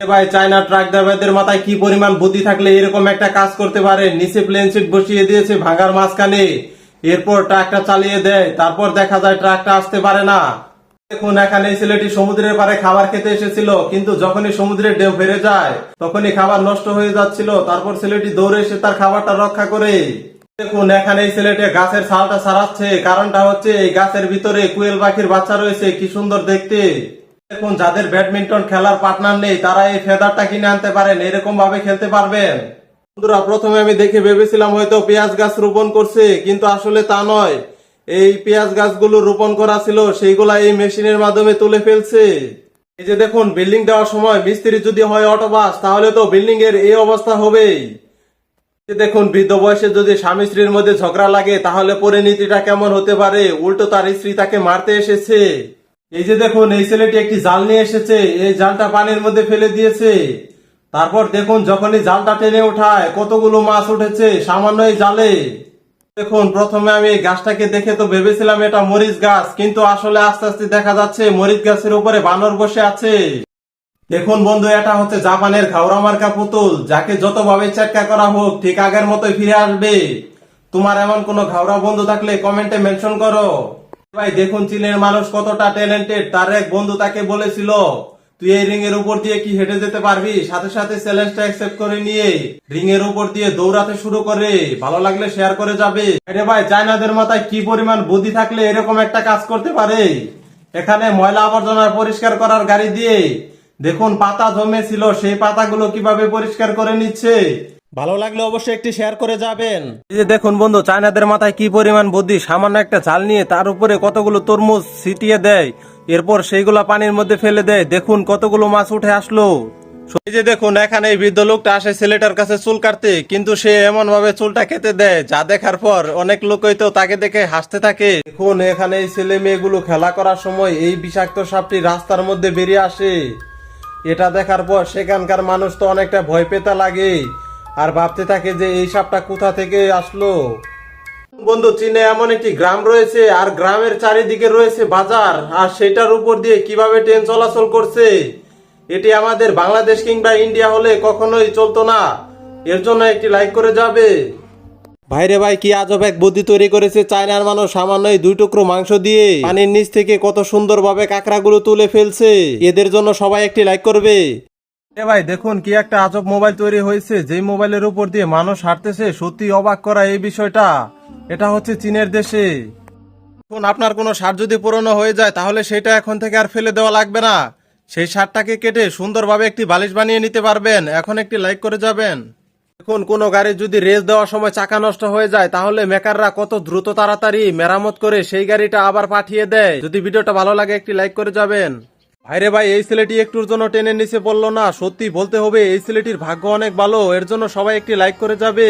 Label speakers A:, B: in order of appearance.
A: ভাই China truck ড্রাইভারদের মাথায় কি পরিমাণ বুদ্ধি থাকলে এরকম একটা কাজ করতে পারে। নিচে প্লেন সিট বসিয়ে দিয়েছে ভাঙার মাঝখানে, এরপর ট্রাকটা চালিয়ে দেয়, তারপর দেখা যায় ট্রাকটা আসতে পারে না। দেখুন এখানে এই ছেলেটি সমুদ্রের পাড়ে খাবার খেতে এসেছিল, কিন্তু যখনই সমুদ্রের ঢেউ বেড়ে যায় তখনই খাবার নষ্ট হয়ে যাচ্ছিল। তারপর ছেলেটি দৌড়ে এসে তার খাবারটা রক্ষা করে। দেখুন এখানে এই ছেলেটি গাছের ছালটা ছাড়াচ্ছে, কারণটা হচ্ছে এই গাছের ভিতরে কুয়েল পাখির বাচ্চা রয়েছে, কি সুন্দর দেখতে। দেখুন যাদের ব্যাডমিন্টন খেলার পার্টনার নেই তারা এই ফেদারটা কিনে আনতে পারেন, এরকম ভাবে খেলতে পারবেন। বন্ধুরা প্রথমে আমি দেখে ভেবেছিলাম হয়তো পেঁয়াজ গাছ রোপণ করছে, কিন্তু আসলে তা নয়। এই পেঁয়াজ গাছগুলো রোপণ করা ছিল সেইগুলা এই মেশিনের মাধ্যমে তুলে ফেলছে। এই যে দেখুন বিল্ডিং দেওয়ার সময় মিস্ত্রি যদি হয় অটোবাস, তাহলে তো বিল্ডিং এর এই অবস্থা হবেই। দেখুন বৃদ্ধ বয়সে যদি স্বামী স্ত্রীর মধ্যে ঝগড়া লাগে তাহলে পরিণতিটা কেমন হতে পারে। উল্টো তার স্ত্রী তাকে মারতে এসেছে। এই যে দেখুন এই ছেলেটি একটি জাল নিয়ে এসেছে, এই জালটা পানির মধ্যে ফেলে দিয়েছে। তারপর দেখুন যখনই জালটা টেনে ওঠায় কতগুলো মাছ উঠেছে সামান্য এই জালে। দেখুন প্রথমে আমি এই গাছটাকে দেখে তো ভেবেছিলাম এটা মরিচ গাছ, কিন্তু আসলে আস্তে আস্তে দেখা যাচ্ছে মরিচ গাছের উপরে বানর বসে আছে। দেখুন বন্ধু এটা হচ্ছে জাপানের ঘাওড়া মার্কা পুতুল, যাকে যতভাবে চেষ্টা করা হোক ঠিক আগের মতোই ফিরে আসবে। তোমার এমন কোন ঘাওড়া বন্ধু থাকলে কমেন্টে মেনশন করো। ভাই দেখুন চীনের মানুষ কতটা ট্যালেন্টেড। তার এক বন্ধু তাকে বলেছিল তুই এই রিং এর উপর দিয়ে কি হেঁটে যেতে পারবি, সাথে সাথে চ্যালেঞ্জটা অ্যাকসেপ্ট করে নিয়ে রিং এর উপর দিয়ে দৌড়াতে শুরু করে। ভালো লাগলে শেয়ার করে যাবে। আরে ভাই চায়নাদের মাথায় কি পরিমাণ বুদ্ধি থাকলে এরকম একটা কাজ করতে পারে। এখানে ময়লা আবর্জনা পরিষ্কার করার গাড়ি দিয়ে দেখুন পাতা জমেছিল, সেই পাতাগুলো কিভাবে পরিষ্কার করে নিচ্ছে। ভালো লাগলে অবশ্যই একটি শেয়ার করে যাবেন। এই যে দেখুন বন্ধু চায়নাদের মাথায় কি পরিমাণ বুদ্ধি, সামান্য একটা জাল নিয়ে তার উপরে কতগুলো তরমুজ ছিটিয়ে দেয়, এরপর সেইগুলা পানির মধ্যে ফেলে দেয়। দেখুন কতগুলো মাছ উঠে আসলো। এই যে দেখুন এখানে এই বৃদ্ধ লোকটা আসে ছেলেটার কাছে চুল কাটতে, কিন্তু সে এমন ভাবে চুলটা কেটে দেয় যা দেখার পর অনেক লোকই তো তাকে দেখে হাসতে থাকে। দেখুন এখানে এই ছেলে মেয়েগুলো খেলা করার সময় এই বিষাক্ত সাপটি রাস্তার মধ্যে বেরিয়ে আসে। এটা দেখার পর সেখানকার মানুষ তো অনেকটা ভয় পেতে লাগে আর ভাবতে থাকে যে এই সাপটা কোথা থেকে আসলো। বন্ধু চীনে এমন একটি গ্রাম রয়েছে, আর গ্রামের চারিদিকে রয়েছে বাজার, আর সেটার উপর দিয়ে কিভাবে ট্রেন চলাচল করছে এটি আমাদের বাংলাদেশ কিংবা ইন্ডিয়া হলে কখনোই চলতো না। এর জন্য একটি লাইক করে যাবে। ভাইরে ভাই কি আজব এক বুদ্ধি তৈরি করেছে চায়নার মানুষ, সামান্য 2 টুকরো মাংস দিয়ে পানির নিচ থেকে কত সুন্দরভাবে কাঁকড়াগুলো তুলে ফেলছে। এদের জন্য সবাই একটি লাইক করবে। ভাই দেখুন কি একটা আজব মোবাইল তৈরি হয়েছে, যেই মোবাইলের উপর দিয়ে মানুষ হাঁটতেছে। সত্যি অবাক করা এই বিষয়টা। এটা হচ্ছে চীনের দেশে। এখন আপনার কোনো শার্ট যদি পুরনো হয়ে যায় তাহলে সেটা এখন থেকে আর ফেলে দেওয়া লাগবে না। সেই শার্টটাকে কেটে সুন্দরভাবে একটি বালিশ বানিয়ে নিতে পারবেন। এখন একটি লাইক করে যাবেন। এখন কোনো গাড়ি যদি রেস দেওয়ার সময় চাকা নষ্ট হয়ে যায় তাহলে মেকাররা কত দ্রুত তাড়াতাড়ি মেরামত করে সেই গাড়িটা আবার পাঠিয়ে দেয়। যদি ভিডিওটা ভালো লাগে একটি লাইক করে যাবেন। ভাইরে ভাই এই ছেলেটি একটুর জন্য টেনের নিচে পড়লো না। সত্যি বলতে হবে এই ছেলেটির ভাগ্য অনেক ভালো, এর জন্য সবাই একটি লাইক করে যাবে।